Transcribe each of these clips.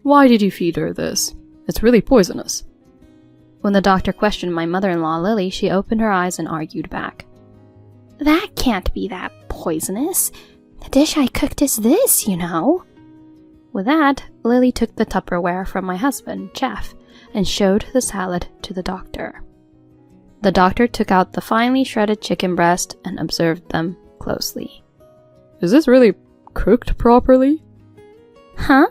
Why did you feed her this? It's really poisonous. When the doctor questioned my mother-in-law, Lily, she opened her eyes and argued back. That can't be that poisonous. The dish I cooked is this, you know. With that, Lily took the Tupperware from my husband, Jeff, and showed the salad to the doctor. The doctor took out the finely shredded chicken breast and observed them closely. Is this really cooked properly? Huh?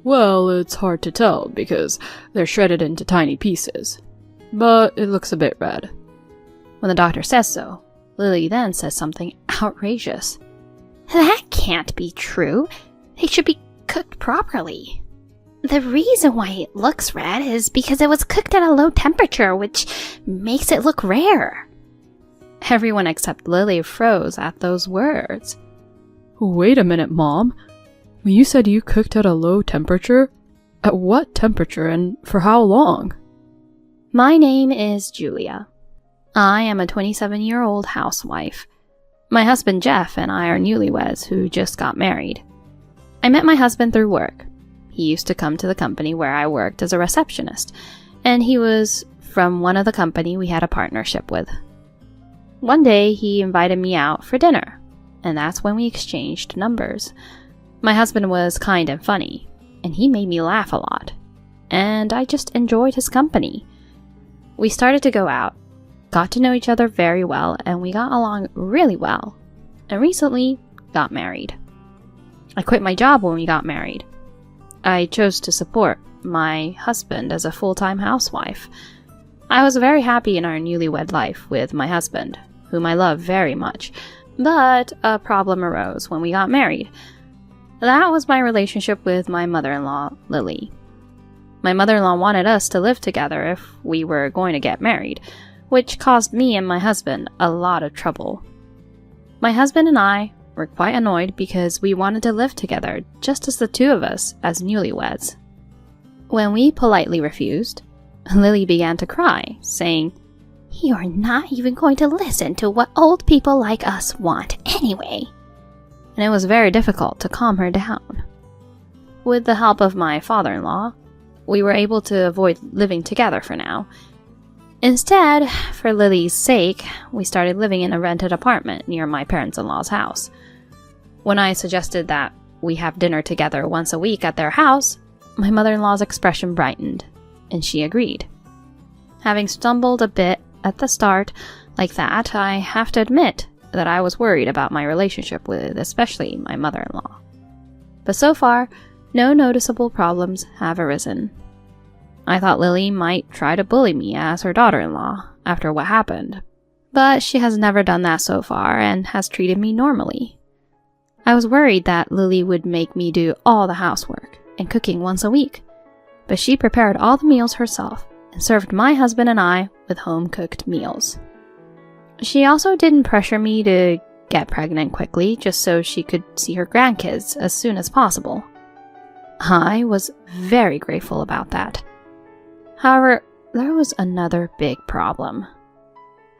Well, it's hard to tell because they're shredded into tiny pieces, but it looks a bit red. When the doctor says so, Lily then says something outrageous. That can't be true. They should be cooked properly. The reason why it looks red is because it was cooked at a low temperature, which makes it look rare. Everyone except Lily froze at those words. Wait a minute, Mom. You said you cooked at a low temperature? At what temperature and for how long? My name is Julia. I am a 27-year-old housewife. My husband Jeff and I are newlyweds who just got married. I met my husband through work. He used to come to the company where I worked as a receptionist, and he was from one of the company we had a partnership with. One day he invited me out for dinner, and that's when we exchanged numbers. My husband was kind and funny, and he made me laugh a lot, and I just enjoyed his company. We started to go out, got to know each other very well, and we got along really well, and recently got married. I quit my job when we got married. I chose to support my husband as a full-time housewife. I was very happy in our newlywed life with my husband, whom I love very much, but a problem arose when we got married. That was my relationship with my mother-in-law, Lily. My mother-in-law wanted us to live together if we were going to get married, which caused me and my husband a lot of trouble. My husband and I were quite annoyed because we wanted to live together just as the two of us as newlyweds. When we politely refused, Lily began to cry, saying, "You're not even going to listen to what old people like us want anyway." And it was very difficult to calm her down. With the help of my father-in-law, we were able to avoid living together for now. Instead, for Lily's sake, we started living in a rented apartment near my parents-in-law's house. When I suggested that we have dinner together once a week at their house, my mother-in-law's expression brightened, and she agreed. Having stumbled a bit at the start like that, I have to admit that I was worried about my relationship with especially my mother-in-law. But so far, no noticeable problems have arisen. I thought Lily might try to bully me as her daughter-in-law after what happened, but she has never done that so far and has treated me normally. I was worried that Lily would make me do all the housework and cooking once a week, but she prepared all the meals herself and served my husband and I with home-cooked meals. She also didn't pressure me to get pregnant quickly just so she could see her grandkids as soon as possible. I was very grateful about that. However, there was another big problem.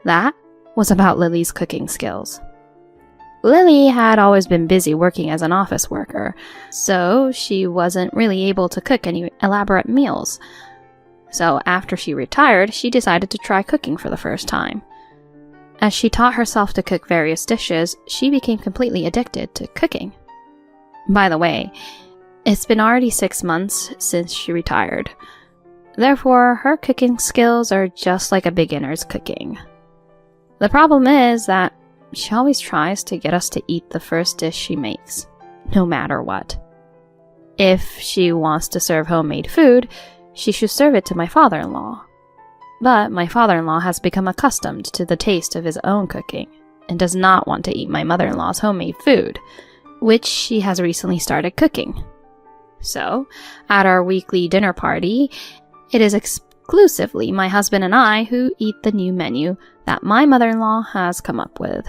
That was about Lily's cooking skills. Lily had always been busy working as an office worker, so she wasn't really able to cook any elaborate meals. So after she retired, she decided to try cooking for the first time. As she taught herself to cook various dishes, she became completely addicted to cooking. By the way, it's been already 6 months since she retired. Therefore, her cooking skills are just like a beginner's cooking. The problem is that she always tries to get us to eat the first dish she makes, no matter what. If she wants to serve homemade food, she should serve it to my father-in-law. But my father-in-law has become accustomed to the taste of his own cooking and does not want to eat my mother-in-law's homemade food, which she has recently started cooking. So, at our weekly dinner party, it is exclusively my husband and I who eat the new menu that my mother-in-law has come up with.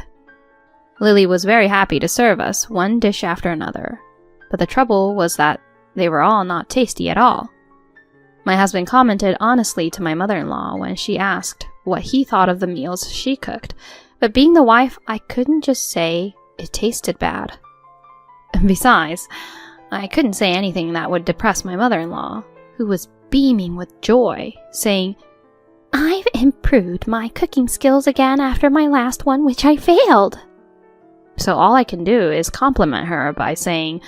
Lily was very happy to serve us one dish after another, but the trouble was that they were all not tasty at all. My husband commented honestly to my mother-in-law when she asked what he thought of the meals she cooked, but being the wife, I couldn't just say it tasted bad. Besides, I couldn't say anything that would depress my mother-in-law, who was beaming with joy, saying, "I've improved my cooking skills again after my last one, which I failed." So all I can do is compliment her by saying,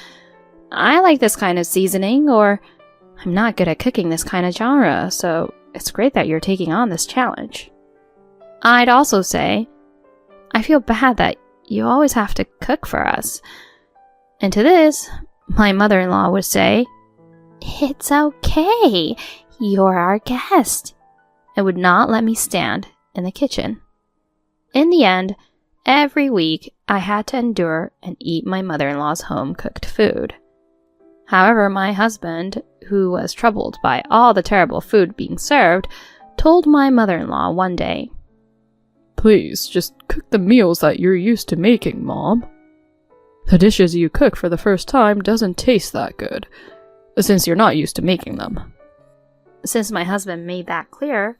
"I like this kind of seasoning," or "I'm not good at cooking this kind of genre, so it's great that you're taking on this challenge." I'd also say, "I feel bad that you always have to cook for us." And to this, my mother-in-law would say, "It's okay, you're our guest," and would not let me stand in the kitchen. In the end, every week I had to endure and eat my mother-in-law's home-cooked food. However, my husband, who was troubled by all the terrible food being served, told my mother-in-law one day, "Please, just cook the meals that you're used to making, Mom. The dishes you cook for the first time doesn't taste that good, since you're not used to making them." Since my husband made that clear,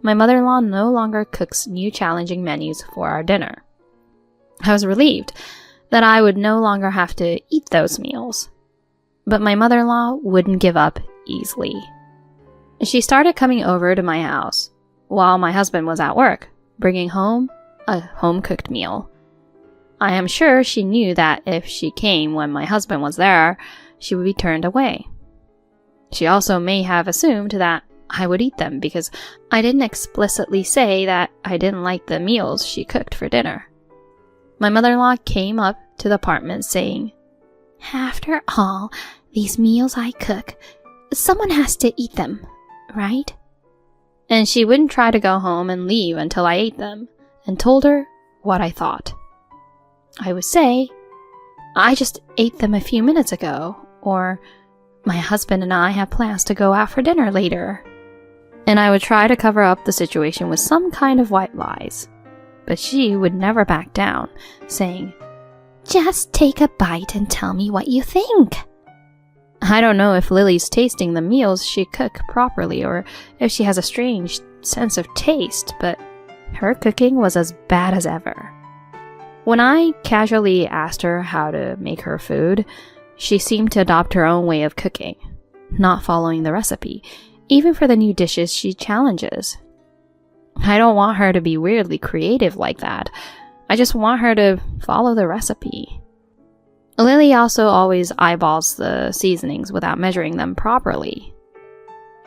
my mother-in-law no longer cooks new challenging menus for our dinner. I was relieved that I would no longer have to eat those meals. But my mother-in-law wouldn't give up easily. She started coming over to my house while my husband was at work, bringing home a home-cooked meal. I am sure she knew that if she came when my husband was there, she would be turned away. She also may have assumed that I would eat them because I didn't explicitly say that I didn't like the meals she cooked for dinner. My mother-in-law came up to the apartment saying, "After all these meals I cook, someone has to eat them, right?" And she wouldn't try to go home and leave until I ate them and told her what I thought. I would say, "I just ate them a few minutes ago," or "My husband and I have plans to go out for dinner later." And I would try to cover up the situation with some kind of white lies. But she would never back down, saying, "Just take a bite and tell me what you think." I don't know if Lily's tasting the meals she cook properly or if she has a strange sense of taste, but her cooking was as bad as ever. When I casually asked her how to make her food, she seemed to adopt her own way of cooking, not following the recipe, even for the new dishes she challenges. I don't want her to be weirdly creative like that. I just want her to follow the recipe. Lily also always eyeballs the seasonings without measuring them properly.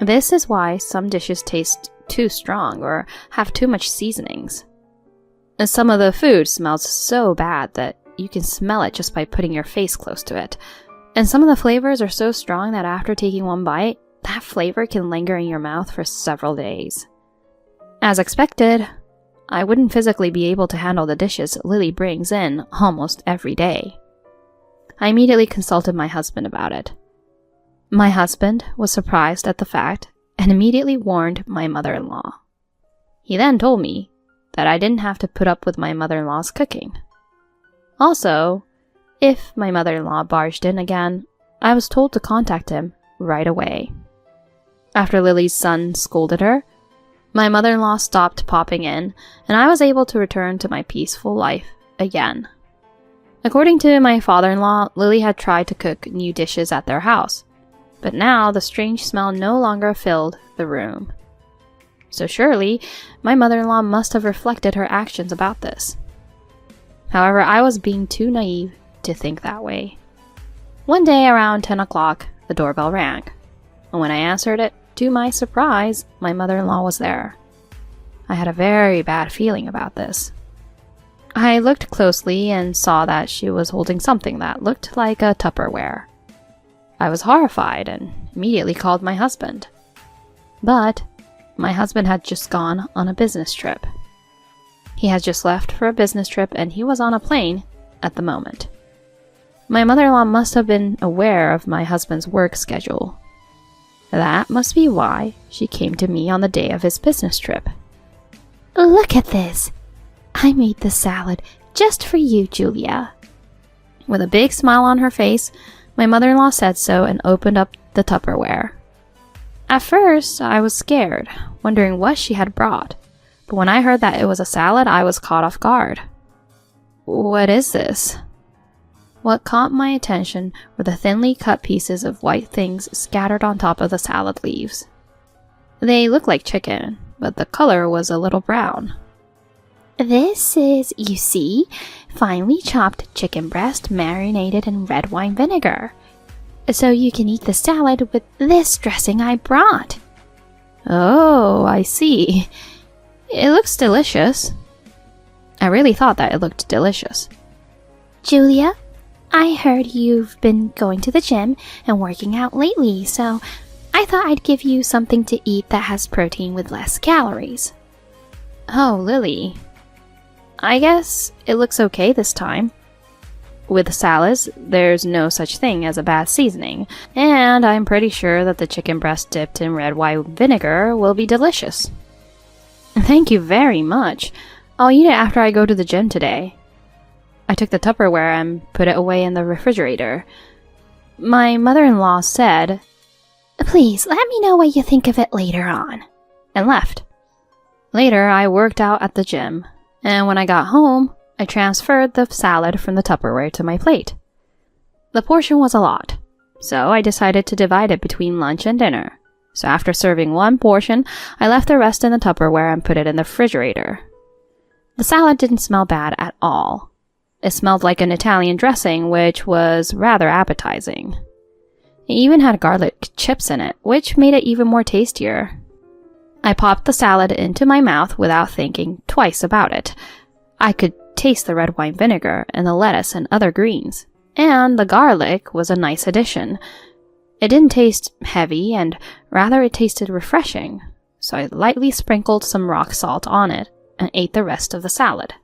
This is why some dishes taste too strong or have too much seasonings. And some of the food smells so bad that you can smell it just by putting your face close to it. And some of the flavors are so strong that after taking one bite, that flavor can linger in your mouth for several days. As expected, I wouldn't physically be able to handle the dishes Lily brings in almost every day. I immediately consulted my husband about it. My husband was surprised at the fact and immediately warned my mother-in-law. He then told me that I didn't have to put up with my mother-in-law's cooking. Also, if my mother-in-law barged in again, I was told to contact him right away. After Lily's son scolded her, my mother-in-law stopped popping in, and I was able to return to my peaceful life again. According to my father-in-law, Lily had tried to cook new dishes at their house, but now the strange smell no longer filled the room. So surely, my mother-in-law must have reflected her actions about this. However, I was being too naive to think that way. One day around 10 o'clock, the doorbell rang, and when I answered it, to my surprise, my mother-in-law was there. I had a very bad feeling about this. I looked closely and saw that she was holding something that looked like a Tupperware. I was horrified and immediately called my husband. But my husband had just gone on a business trip. He had just left for a business trip and he was on a plane at the moment. My mother-in-law must have been aware of my husband's work schedule. That must be why she came to me on the day of his business trip. "Look at this! I made the salad just for you, Julia." With a big smile on her face, my mother-in-law said so and opened up the Tupperware. At first, I was scared, wondering what she had brought, but when I heard that it was a salad, I was caught off guard. "What is this?" What caught my attention were the thinly cut pieces of white things scattered on top of the salad leaves. They looked like chicken, but the color was a little brown. This is, you see, finely chopped chicken breast marinated in red wine vinegar. So you can eat the salad with this dressing I brought. Oh, I see. It looks delicious. I really thought that it looked delicious. Julia, I heard you've been going to the gym and working out lately, so I thought I'd give you something to eat that has protein with less calories. Oh, Lily. I guess it looks okay this time. With salads, there's no such thing as a bad seasoning, and I'm pretty sure that the chicken breast dipped in red wine vinegar will be delicious. Thank you very much. I'll eat it after I go to the gym today. I took the Tupperware and put it away in the refrigerator. My mother-in-law said, "Please let me know what you think of it later on," and left. Later, I worked out at the gym, and when I got home, I transferred the salad from the Tupperware to my plate. The portion was a lot, so I decided to divide it between lunch and dinner. So after serving one portion, I left the rest in the Tupperware and put it in the refrigerator. The salad didn't smell bad at all. It smelled like an Italian dressing, which was rather appetizing. It even had garlic chips in it, which made it even more tastier. I popped the salad into my mouth without thinking twice about it. I could taste the red wine vinegar and the lettuce and other greens, and the garlic was a nice addition. It didn't taste heavy, and rather it tasted refreshing, so I lightly sprinkled some rock salt on it and ate the rest of the salad.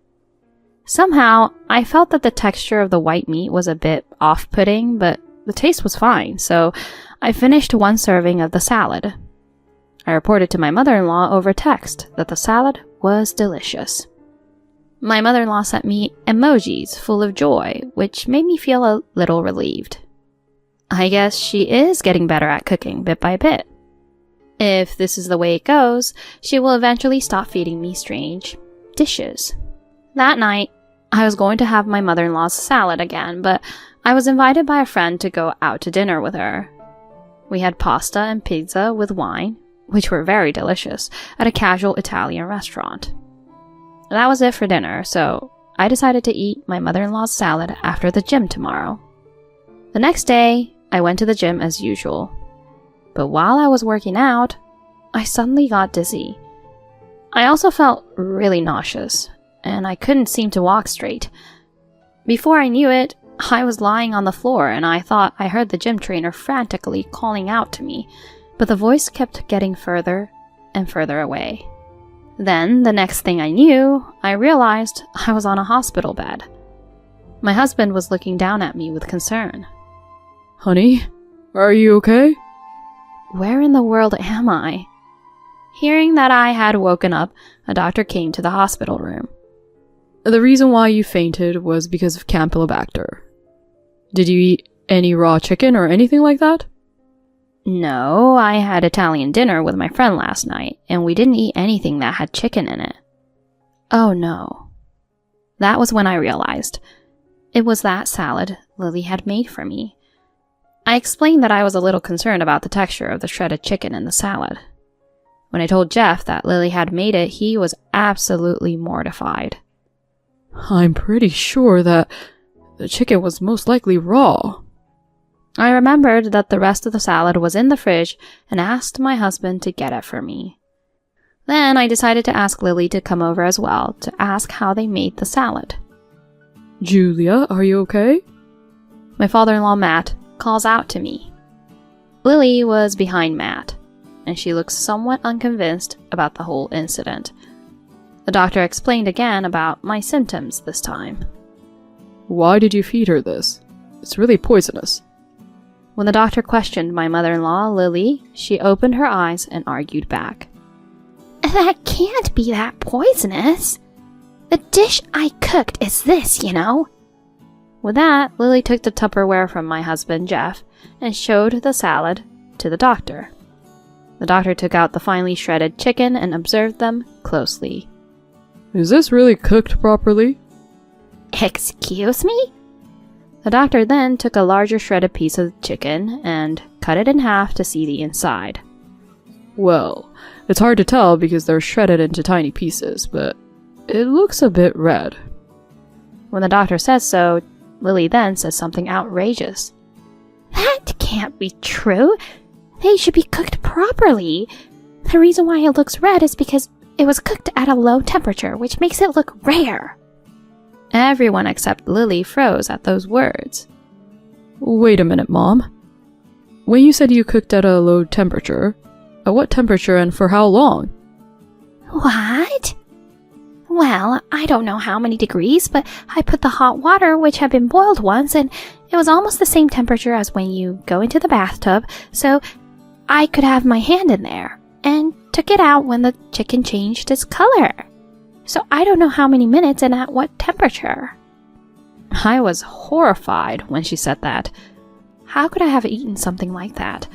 Somehow, I felt that the texture of the white meat was a bit off-putting, but the taste was fine, so I finished one serving of the salad. I reported to my mother-in-law over text that the salad was delicious. My mother-in-law sent me emojis full of joy, which made me feel a little relieved. I guess she is getting better at cooking bit by bit. If this is the way it goes, she will eventually stop feeding me strange dishes. That night, I was going to have my mother-in-law's salad again, but I was invited by a friend to go out to dinner with her. We had pasta and pizza with wine, which were very delicious, at a casual Italian restaurant. That was it for dinner, so I decided to eat my mother-in-law's salad after the gym tomorrow. The next day, I went to the gym as usual. But while I was working out, I suddenly got dizzy. I also felt really nauseous, and I couldn't seem to walk straight. Before I knew it, I was lying on the floor, and I thought I heard the gym trainer frantically calling out to me, but the voice kept getting further and further away. Then, the next thing I knew, I realized I was on a hospital bed. My husband was looking down at me with concern. Honey, are you okay? Where in the world am I? Hearing that I had woken up, a doctor came to the hospital room. The reason why you fainted was because of Campylobacter. Did you eat any raw chicken or anything like that? No, I had Italian dinner with my friend last night, and we didn't eat anything that had chicken in it. Oh no. That was when I realized. It was that salad Lily had made for me. I explained that I was a little concerned about the texture of the shredded chicken in the salad. When I told Jeff that Lily had made it, he was absolutely mortified. I'm pretty sure that the chicken was most likely raw. I remembered that the rest of the salad was in the fridge and asked my husband to get it for me. Then I decided to ask Lily to come over as well to ask how they made the salad. Julia, are you okay? My father-in-law, Matt, calls out to me. Lily was behind Matt, and she looked somewhat unconvinced about the whole incident. The doctor explained again about my symptoms this time. Why did you feed her this? It's really poisonous. When the doctor questioned my mother-in-law, Lily, she opened her eyes and argued back. That can't be that poisonous. The dish I cooked is this, you know. With that, Lily took the Tupperware from my husband, Jeff, and showed the salad to the doctor. The doctor took out the finely shredded chicken and observed them closely. Is this really cooked properly? Excuse me? The The doctor then took a larger shredded piece of chicken and cut it in half to see the inside. Well, it's hard to tell because they're shredded into tiny pieces, but it looks a bit red. When the doctor says so, Lily then says something outrageous. That can't be true. They should be cooked properly. The reason why it looks red is because it was cooked at a low temperature, which makes it look rare. Everyone except Lily froze at those words. Wait a minute, Mom. When you said you cooked at a low temperature, at what temperature and for how long? What? Well, I don't know how many degrees, but I put the hot water, which had been boiled once, and it was almost the same temperature as when you go into the bathtub, so I could have my hand in there, and took it out when the chicken changed its color. So I don't know how many minutes and at what temperature. I was horrified when she said that. How could I have eaten something like that?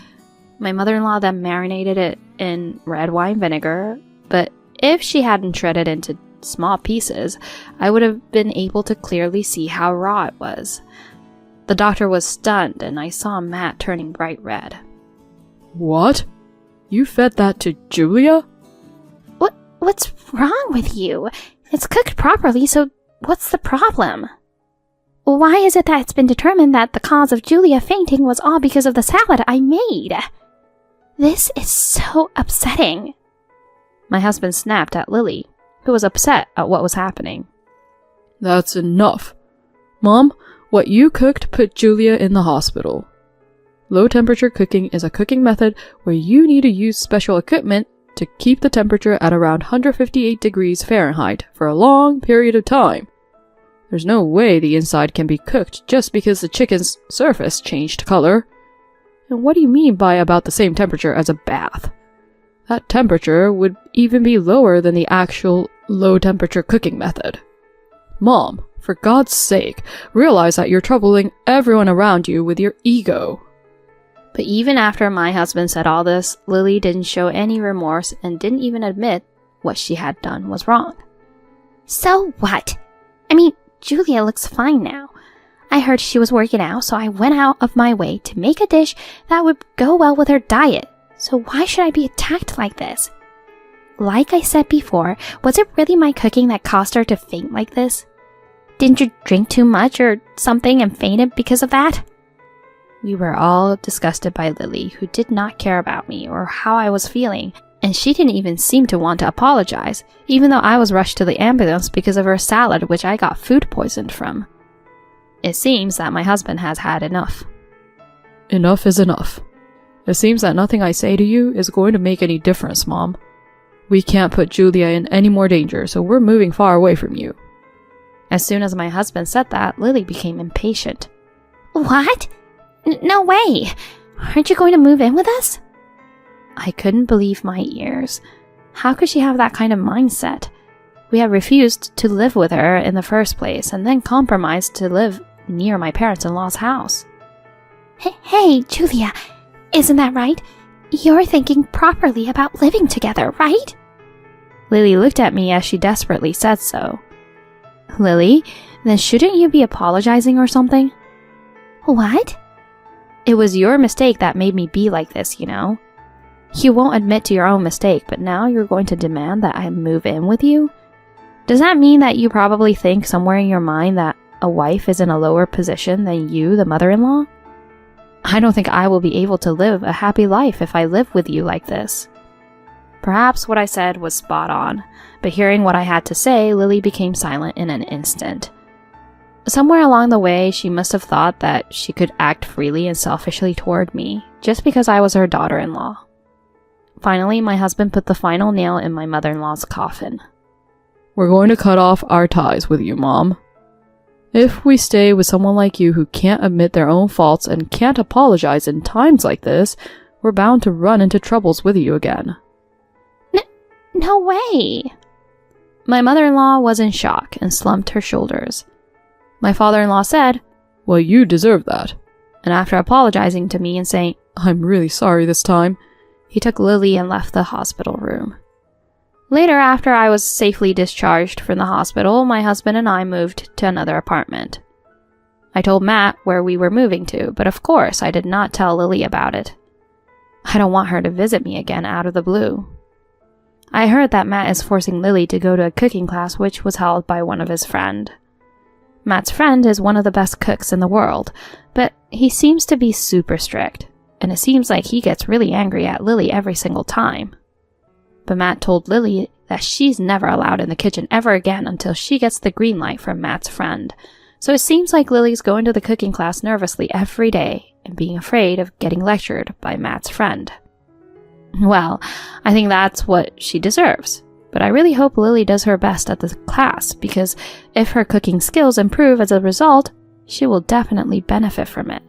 My mother-in-law then marinated it in red wine vinegar, but if she hadn't shredded into small pieces, I would have been able to clearly see how raw it was. The doctor was stunned, and I saw Matt turning bright red. What? You fed that to Julia? What's wrong with you? It's cooked properly, so what's the problem? Why is it that it's been determined that the cause of Julia fainting was all because of the salad I made? This is so upsetting. My husband snapped at Lily, who was upset at what was happening. That's enough. Mom, what you cooked put Julia in the hospital. Low temperature cooking is a cooking method where you need to use special equipment to keep the temperature at around 158 degrees Fahrenheit for a long period of time. There's no way the inside can be cooked just because the chicken's surface changed color. And what do you mean by about the same temperature as a bath? That temperature would even be lower than the actual low temperature cooking method. Mom, for God's sake, realize that you're troubling everyone around you with your ego. But even after my husband said all this, Lily didn't show any remorse and didn't even admit what she had done was wrong. So what? I mean, Julia looks fine now. I heard she was working out, so I went out of my way to make a dish that would go well with her diet. So why should I be attacked like this? Like I said before, was it really my cooking that caused her to faint like this? Didn't you drink too much or something and fainted because of that? We were all disgusted by Lily, who did not care about me or how I was feeling, and she didn't even seem to want to apologize, even though I was rushed to the ambulance because of her salad, which I got food poisoned from. It seems that my husband has had enough. Enough is enough. It seems that nothing I say to you is going to make any difference, Mom. We can't put Julia in any more danger, so we're moving far away from you. As soon as my husband said that, Lily became impatient. What? No way! Aren't you going to move in with us? I couldn't believe my ears. How could she have that kind of mindset? We had refused to live with her in the first place, and then compromised to live near my parents-in-law's house. Hey, Julia, isn't that right? You're thinking properly about living together, right? Lily looked at me as she desperately said so. Lily, then shouldn't you be apologizing or something? What? It was your mistake that made me be like this, you know? You won't admit to your own mistake, but now you're going to demand that I move in with you? Does that mean that you probably think somewhere in your mind that a wife is in a lower position than you, the mother-in-law? I don't think I will be able to live a happy life if I live with you like this. Perhaps what I said was spot on, but hearing what I had to say, Lily became silent in an instant. Somewhere along the way, she must have thought that she could act freely and selfishly toward me, just because I was her daughter-in-law. Finally, my husband put the final nail in my mother-in-law's coffin. We're going to cut off our ties with you, Mom. If we stay with someone like you who can't admit their own faults and can't apologize in times like this, we're bound to run into troubles with you again. No way! My mother-in-law was in shock and slumped her shoulders. My father-in-law said, Well, you deserve that. And after apologizing to me and saying, I'm really sorry this time, he took Lily and left the hospital room. Later, after I was safely discharged from the hospital, my husband and I moved to another apartment. I told Matt where we were moving to, but of course I did not tell Lily about it. I don't want her to visit me again out of the blue. I heard that Matt is forcing Lily to go to a cooking class which was held by one of his friends. Matt's friend is one of the best cooks in the world, but he seems to be super strict, and it seems like he gets really angry at Lily every single time. But Matt told Lily that she's never allowed in the kitchen ever again until she gets the green light from Matt's friend. So it seems like Lily's going to the cooking class nervously every day and being afraid of getting lectured by Matt's friend. Well, I think that's what she deserves. But I really hope Lily does her best at the class, because if her cooking skills improve as a result, she will definitely benefit from it.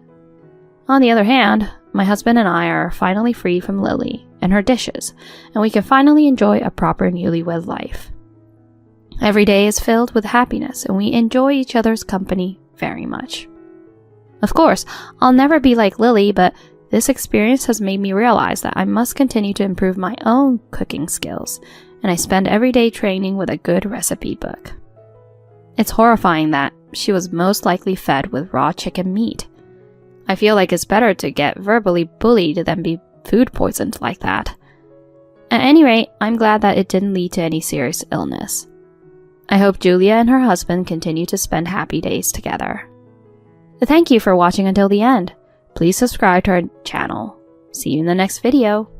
On the other hand, my husband and I are finally free from Lily and her dishes, and we can finally enjoy a proper newlywed life. Every day is filled with happiness, and we enjoy each other's company very much. Of course, I'll never be like Lily, but this experience has made me realize that I must continue to improve my own cooking skills, and I spend every day training with a good recipe book. It's horrifying that she was most likely fed with raw chicken meat. I feel like it's better to get verbally bullied than be food poisoned like that. At any rate, I'm glad that it didn't lead to any serious illness. I hope Julia and her husband continue to spend happy days together. Thank you for watching until the end. Please subscribe to our channel. See you in the next video.